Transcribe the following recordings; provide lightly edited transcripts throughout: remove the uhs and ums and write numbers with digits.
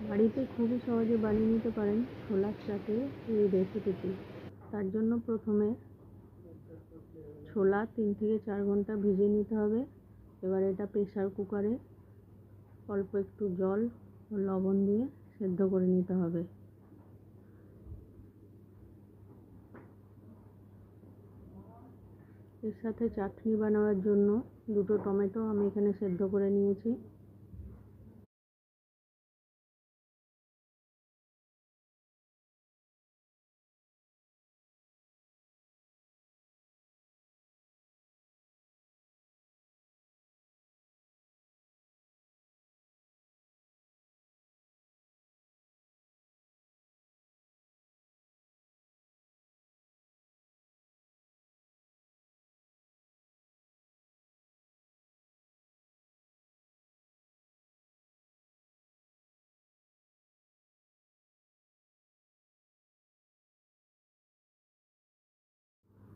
বাড়িতে খুবই সহজে বানিয়ে নিতে পারেন ছোলার চাটে এই রেসিপিটি। তার জন্য প্রথমে ছোলা 3 থেকে 4 ঘন্টা ভিজিয়ে নিতে হবে। এবার এটা প্রেসার কুকারে অল্প একটু জল ও লবণ দিয়ে সেদ্ধ করে নিতে হবে। এর সাথে চাটনি বানানোর জন্য 2টো টমেটো আমি এখানে সেদ্ধ করে নিয়েছি।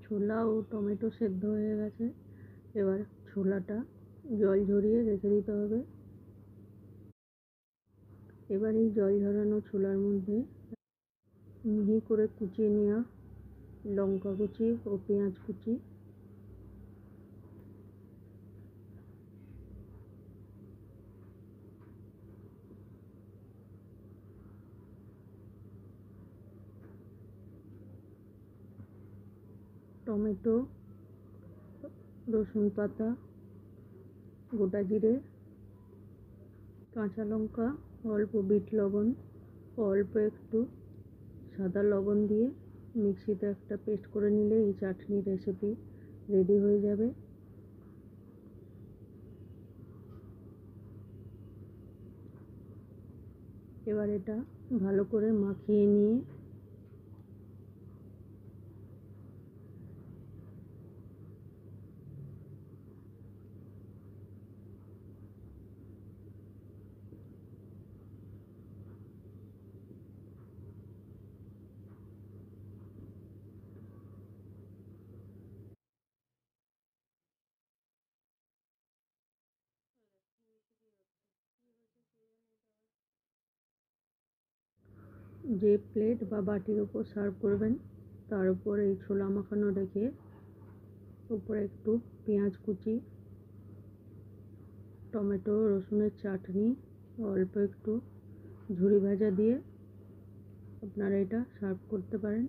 ছোলা ও টমেটো সেদ্ধ হয়ে গেছে। এবার ছোলাটা জল ঝরিয়ে রেখে দিতে হবে। এবার এই জল ঝরানো ছোলার মধ্যে মিহি করে কুচিয়ে নেওয়া লঙ্কা কুচি ও পেঁয়াজ কুচি, টমেটো, রসুন পাতা, গোটা জিরে, কাঁচা লঙ্কা, অল্প বিট লবণ, অল্প একটু সাদা লবণ দিয়ে মিক্সিতে একটা পেস্ট করে নিলে এই চাটনি রেসিপি রেডি হয়ে যাবে। এবার এটা ভালো করে মাখিয়ে নিয়ে যে প্লেট বা বাটির উপর সার্ভ করবেন তার উপর এই ছোলা মাখানো রেখে উপরে একটু পেঁয়াজ কুচি, টমেটো রসুনের চাটনি, অল্প একটু ঝুরি ভাজা দিয়ে আপনারা এটা সার্ভ করতে পারেন।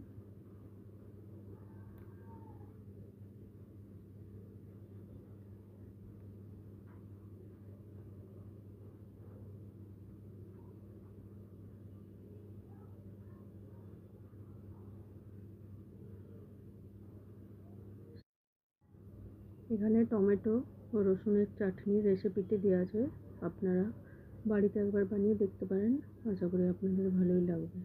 এখানে টমেটো ও রসুনের চাটনির রেসিপিটি দেওয়া আছে, আপনারা বাড়িতে একবার বানিয়ে দেখতে পারেন। আশা করি আপনাদের ভালোই লাগবে।